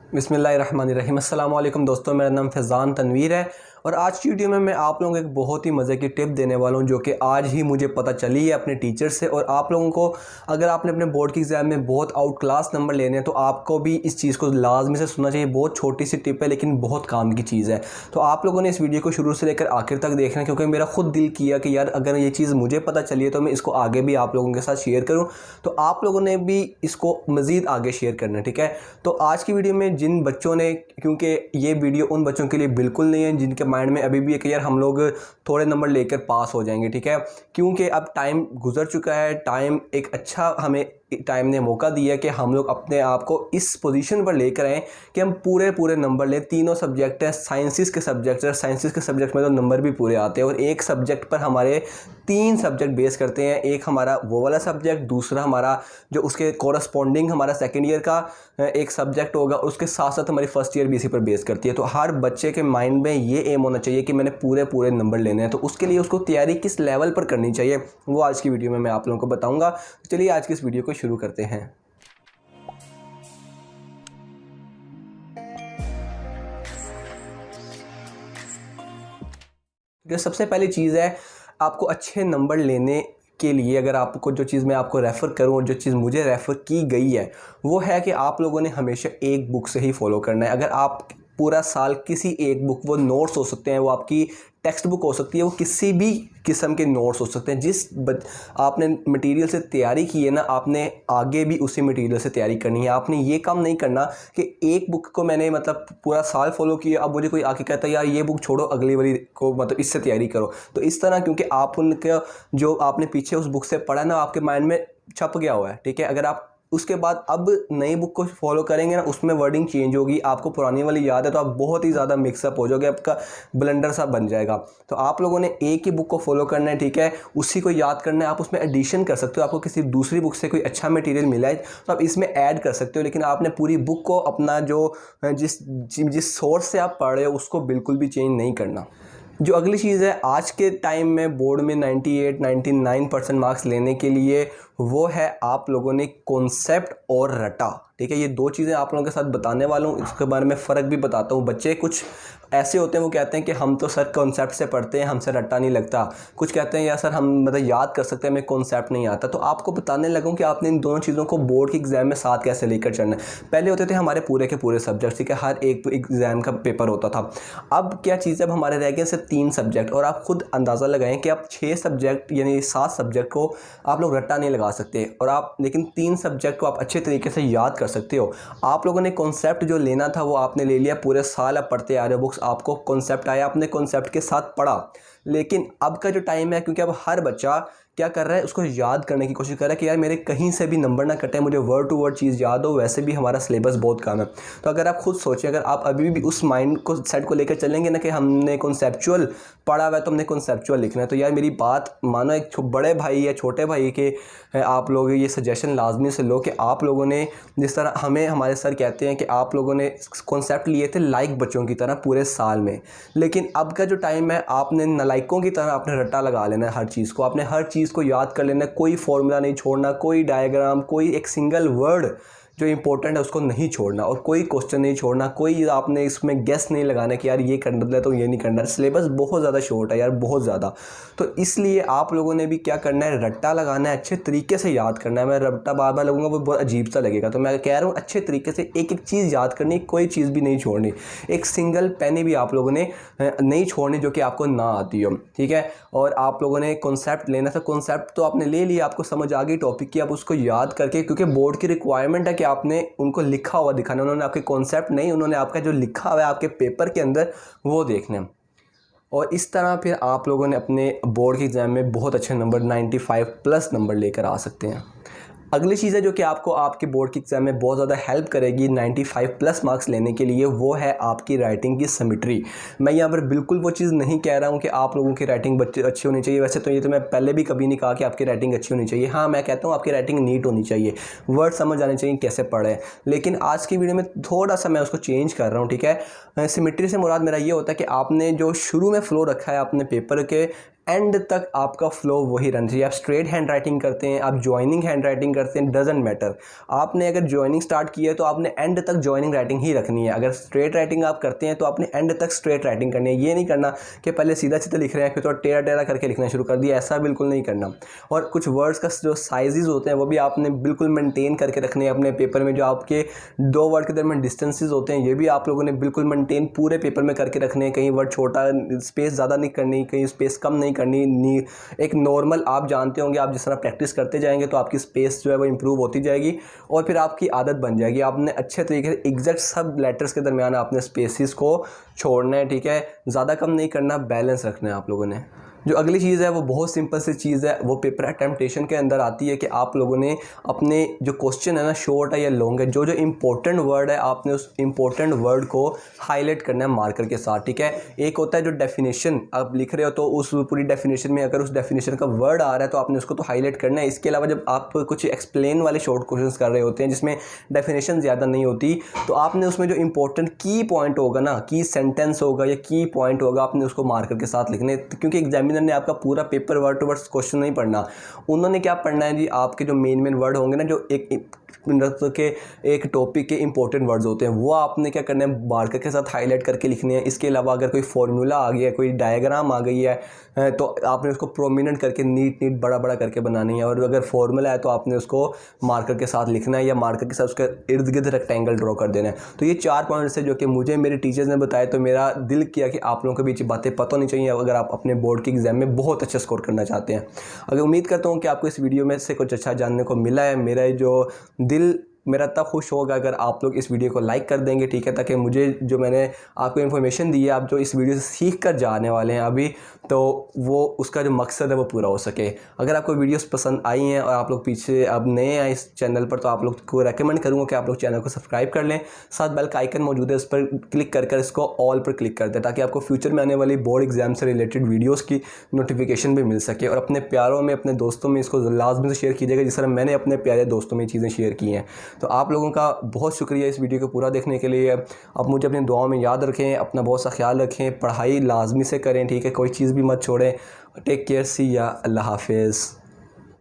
बिस्मिल्लाहिर्रहमानिर्रहीम। अस्सलाम वालेकुम दोस्तों, मेरा नाम फैज़ान तनवीर है और आज की वीडियो में मैं आप लोगों को एक बहुत ही मज़े की टिप देने वाला हूं जो कि आज ही मुझे पता चली है अपने टीचर से। और आप लोगों को अगर आपने अपने बोर्ड के एग्ज़ाम में बहुत आउट क्लास नंबर लेने हैं तो आपको भी इस चीज़ को लाजमी से सुनना चाहिए। बहुत छोटी सी टिप है लेकिन बहुत काम की चीज़ है। तो आप लोगों ने इस वीडियो को शुरू से लेकर आखिर तक देखना, क्योंकि मेरा खुद दिल किया कि यार अगर ये चीज़ मुझे पता चली है तो मैं इसको आगे भी आप लोगों के साथ शेयर करूँ। तो आप लोगों ने भी इसको मज़ीद आगे शेयर करना है, ठीक है। तो आज की वीडियो में जिन बच्चों ने, क्योंकि ये वीडियो उन बच्चों के लिए बिल्कुल नहीं है जिनके माइंड में अभी भी है कि यार हम लोग थोड़े नंबर लेकर पास हो जाएंगे, ठीक है। क्योंकि अब टाइम गुजर चुका है, टाइम एक अच्छा हमें टाइम ने मौका दिया कि हम लोग अपने आप को इस पोजीशन पर लेकर आएँ कि हम पूरे नंबर लें। तीनों सब्जेक्ट हैं, साइंसिस के सब्जेक्ट है, साइंसिस के सब्जेक्ट में तो नंबर भी पूरे आते हैं और एक सब्जेक्ट पर हमारे 3 सब्जेक्ट बेस करते हैं। एक हमारा वो वाला सब्जेक्ट, दूसरा हमारा जो उसके कोरस्पॉन्डिंग हमारा सेकेंड ईयर का एक सब्जेक्ट होगा, उसके साथ साथ हमारी फर्स्ट ईयर भी इसी पर बेस करती है। तो हर बच्चे के माइंड में ये एम होना चाहिए कि मैंने पूरे नंबर लेने हैं। तो उसके लिए उसको तैयारी किस लेवल पर करनी चाहिए वो आज की वीडियो में मैं आप लोगों को बताऊंगा। तो चलिए आज की इस वीडियो को शुरू करते हैं। जो सबसे पहली चीज़ है, आपको अच्छे नंबर लेने के लिए अगर आपको जो चीज़ मैं आपको रेफ़र करूँ, जो चीज़ मुझे रेफ़र की गई है वो है कि आप लोगों ने हमेशा एक बुक से ही फॉलो करना है। अगर आप पूरा साल किसी एक बुक, वो नोट्स हो सकते हैं, वो आपकी टेक्स्ट बुक हो सकती है, वो किसी भी किस्म के नोट्स हो सकते हैं, आपने मटेरियल से तैयारी की है ना, आपने आगे भी उसी मटेरियल से तैयारी करनी है। आपने ये काम नहीं करना कि एक बुक को मैंने मतलब पूरा साल फॉलो किया, अब मुझे कोई आके कहता है यार ये बुक छोड़ो, अगली वाली को मतलब इससे तैयारी करो। तो इस तरह, क्योंकि आप उनका जो आपने पीछे उस बुक से पढ़ा ना, आपके माइंड में छप गया हुआ है, ठीक है। अगर आप उसके बाद अब नई बुक को फॉलो करेंगे ना, उसमें वर्डिंग चेंज होगी, आपको पुरानी वाली याद है तो आप बहुत ही ज़्यादा मिक्सअप हो जाओगे, आपका ब्लेंडर सा बन जाएगा। तो आप लोगों ने एक ही बुक को फॉलो करना है, ठीक है, उसी को याद करना है। आप उसमें एडिशन कर सकते हो, आपको किसी दूसरी बुक से कोई अच्छा मटेरियल मिला है तो आप इसमें ऐड कर सकते हो, लेकिन आपने पूरी बुक को अपना जो जिस सोर्स से आप पढ़ रहे हो उसको बिल्कुल भी चेंज नहीं करना। जो अगली चीज़ है, आज के टाइम में बोर्ड में 98-99% मार्क्स लेने के लिए वो है आप लोगों ने कॉन्सेप्ट और रटा, ठीक है। ये दो चीज़ें आप लोगों के साथ बताने वाला हूँ, इसके बारे में फ़र्क भी बताता हूँ। बच्चे कुछ ऐसे होते हैं, वो कहते हैं कि हम तो सर कॉन्सेप्ट से पढ़ते हैं, हमसे रट्टा नहीं लगता। कुछ कहते हैं यार सर हम मतलब याद कर सकते हैं, हमें कॉन्सेप्ट नहीं आता। तो आपको बताने लगूँ कि आपने इन दोनों चीज़ों को बोर्ड के एग्ज़ाम में साथ कैसे लेकर चलना है। पहले होते थे हमारे पूरे के पूरे सब्जेक्ट, ठीक है, हर एक एग्ज़ाम का पेपर होता था। अब क्या चीज़ है, अब हमारे रह गए सिर्फ 3 सब्जेक्ट, और आप खुद अंदाज़ा लगाएं कि आप 6 सब्जेक्ट यानी 7 सब्जेक्ट को आप लोग रट्टा नहीं लगा सकते, और आप लेकिन 3 सब्जेक्ट को आप अच्छे तरीके से याद कर सकते हो। आप लोगों ने कॉन्सेप्ट जो लेना था वो आपने ले लिया, पूरे साल आप पढ़ते आ रहे हो बुक्स, आपको कॉन्सेप्ट आया, आपने कॉन्सेप्ट के साथ पढ़ा। लेकिन अब का जो टाइम है, क्योंकि अब हर बच्चा क्या कर रहा है, उसको याद करने की कोशिश कर रहा है कि यार मेरे कहीं से भी नंबर ना कटे, मुझे वर्ड टू वर्ड चीज़ याद हो। वैसे भी हमारा सिलेबस बहुत कम है। तो अगर आप खुद सोचें, अगर आप अभी भी उस माइंड को सेट को लेकर चलेंगे ना कि हमने कॉन्सेप्चुअल पढ़ा हुआ है तो हमने कॉन्सेप्चुअल लिखना है, तो यार मेरी बात मानो, एक बड़े भाई या छोटे भाई के आप लोग ये सजेशन लाजमी से लो कि आप लोगों ने, जिस तरह हमें हमारे सर कहते हैं कि आप लोगों ने कॉन्सेप्ट लिए थे लाइक बच्चों की तरह पूरे साल में, लेकिन अब का जो टाइम है आपने नलाइकों की तरह आपने रट्टा लगा लेना है। हर चीज़ को आपने हर चीज़ को याद कर लेना है, कोई फॉर्मूला नहीं छोड़ना, कोई डायग्राम, कोई एक सिंगल वर्ड जो इंपॉर्टेंट है उसको नहीं छोड़ना, और कोई क्वेश्चन नहीं छोड़ना, कोई आपने इसमें गेस नहीं लगाना कि यार ये करना है तो ये नहीं करना है। सिलेबस बहुत ज़्यादा शॉर्ट है यार, बहुत ज़्यादा। तो इसलिए आप लोगों ने भी क्या करना है, रट्टा लगाना है, अच्छे तरीके से याद करना है। मैं रट्टा बार बार लगूंगा वो बहुत अजीब सा लगेगा, तो मैं कह रहा हूँ अच्छे तरीके से एक एक चीज़ याद करनी, कोई चीज़ भी नहीं छोड़नी, एक सिंगल पेनी भी आप लोगों ने नहीं छोड़नी जो कि आपको ना आती हो, ठीक है। और आप लोगों ने कॉन्सेप्ट लेना था, कॉन्सेप्ट तो आपने ले लिया, आपको समझ आ गई टॉपिक की, आप उसको याद करके, क्योंकि बोर्ड की रिक्वायरमेंट है कि आपने उनको लिखा हुआ दिखाना, उन्होंने आपके कॉन्सेप्ट नहीं, उन्होंने आपका जो लिखा हुआ है आपके पेपर के अंदर वो देखने। और इस तरह फिर आप लोगों ने अपने बोर्ड के एग्ज़ाम में बहुत अच्छे नंबर 95+ नंबर लेकर आ सकते हैं। अगली चीज़ है जो कि आपको आपके बोर्ड के एग्ज़ाम में बहुत ज़्यादा हेल्प करेगी 95+ मार्क्स लेने के लिए, वो है आपकी राइटिंग की सिमेट्री। मैं यहाँ पर बिल्कुल वो चीज़ नहीं कह रहा हूँ कि आप लोगों की राइटिंग अच्छी होनी चाहिए, वैसे तो ये तो मैं पहले भी कभी नहीं कहा कि आपकी राइटिंग अच्छी होनी चाहिए। हाँ, मैं कहता हूँ आपकी राइटिंग नीट होनी चाहिए, वर्ड समझ आने चाहिए कैसे पढ़े, लेकिन आज की वीडियो में थोड़ा सा मैं उसको चेंज कर रहा हूँ, ठीक है। सिमेट्री से मुराद मेरा ये होता है कि आपने जो शुरू में फ्लो रखा है अपने पेपर के एंड तक आपका फ्लो वही रहना चाहिए। आप स्ट्रेट हैंड राइटिंग करते हैं, आप जॉइनिंग हैंड राइटिंग करते हैं, डजेंट मैटर। आपने अगर जॉइनिंग स्टार्ट की है तो आपने एंड तक जॉइनिंग राइटिंग ही रखनी है। अगर स्ट्रेट राइटिंग आप करते हैं तो आपने एंड तक स्ट्रेट राइटिंग करनी है। ये नहीं करना कि पहले सीधा सीधा लिख रहे हैं फिर तो टेढ़ा टेढ़ा करके लिखना शुरू कर दिया, ऐसा बिल्कुल नहीं करना। और कुछ वर्ड्स का जो साइजेस होते हैं वो भी आपने बिल्कुल मेंटेन करके रखने हैं अपने पेपर में। जो आपके दो वर्ड के दरमियान डिस्टेंसेस होते हैं ये भी आप लोगों ने बिल्कुल मेंटेन पूरे पेपर में करके रखने हैं। कहीं वर्ड छोटा, स्पेस ज़्यादा नहीं करनी, कहीं स्पेस कम नहीं करनी। एक नॉर्मल, आप जानते होंगे आप जिस तरह प्रैक्टिस करते जाएंगे तो आपकी स्पेस जो है वो इंप्रूव होती जाएगी और फिर आपकी आदत बन जाएगी। आपने अच्छे तरीके से एग्जैक्ट सब लेटर्स के दरमियान आपने स्पेसिस को छोड़ना है, ठीक है। ज़्यादा कम नहीं करना, बैलेंस रखना है आप लोगों ने। जो अगली चीज़ है वो बहुत सिंपल सी चीज़ है, वो पेपर अटेम्प्टेशन के अंदर आती है कि आप लोगों ने अपने जो क्वेश्चन है ना, शॉर्ट है या लॉन्ग है, जो जो इंपॉर्टेंट वर्ड है आपने उस इंपॉर्टेंट वर्ड को हाईलाइट करना है मार्कर के साथ, ठीक है। एक होता है जो डेफिनेशन आप लिख रहे हो तो उस पूरी डेफिनेशन में अगर उस डेफिनेशन का वर्ड आ रहा है तो आपने उसको तो हाईलाइट करना है। इसके अलावा जब आप कुछ एक्सप्लेन वाले शॉर्ट क्वेश्चन कर रहे होते हैं जिसमें डेफिनेशन ज़्यादा नहीं होती तो आपने उसमें जो इंपॉर्टेंट की पॉइंट होगा ना, की सेंटेंस होगा या की पॉइंट होगा, आपने उसको मार्कर के साथ लिखने। क्योंकि एग्जामिनर ने आपका पूरा paper word to word question नहीं पढ़ना, उन्होंने क्या पढ़ना है जी, आपके जो मेन वर्ड होंगे ना, जो एक टॉपिक के इंपॉर्टेंट वर्ड्स होते हैं वो आपने क्या करना है मार्कर के साथ हाईलाइट करके लिखने हैं। इसके अलावा अगर कोई फॉर्मूला आ गया, कोई डायग्राम आ गई है तो आपने उसको प्रोमिनेंट करके नीट बड़ा बड़ा करके बनानी है। और अगर फॉर्मूला है तो आपने उसको मार्कर के साथ लिखना है या मार्कर के साथ उसके इर्द गिर्द रेक्टेंगल ड्रॉ कर देना है। तो ये 4 पॉइंट्स है जो कि मुझे मेरे टीचर्स ने बताए, तो मेरा दिल किया कि आप लोगों को भी ये बातें पता होनी चाहिए अगर आप अपने बोर्ड के एग्जाम में बहुत अच्छा स्कोर करना चाहते हैं। अगर उम्मीद करता हूँ कि आपको इस वीडियो में से कुछ अच्छा जानने को मिला है। मेरा तब खुश होगा अगर आप लोग इस वीडियो को लाइक कर देंगे, ठीक है, ताकि मुझे जो मैंने आपको इन्फॉर्मेशन दी है, आप जो इस वीडियो से सीख कर जाने वाले हैं अभी, तो वो उसका जो मकसद है वो पूरा हो सके। अगर आपको वीडियोस पसंद आई हैं और आप लोग पीछे अब नए हैं इस चैनल पर, तो आप लोग को रेकमेंड करूँगा कि आप लोग चैनल को सब्सक्राइब कर लें। साथ बेल का आइकन मौजूद है, उस पर क्लिक कर इसको ऑल पर क्लिक कर दें ताकि आपको फ्यूचर में आने वाली बोर्ड एग्जाम से रिलेटेड वीडियोज़ की नोटिफिकेशन भी मिल सके। और अपने प्यारों में, अपने दोस्तों में इसको लाजमी से शेयर कीजिएगा जिस तरह मैंने अपने प्यारे दोस्तों में चीज़ें शेयर की हैं। तो आप लोगों का बहुत शुक्रिया इस वीडियो को पूरा देखने के लिए। आप मुझे अपनी दुआओं में याद रखें, अपना बहुत सा ख्याल रखें, पढ़ाई लाजमी से करें, ठीक है, कोई चीज़ भी मत छोड़ें। टेक केयर, सी या, अल्लाह हाफिज़।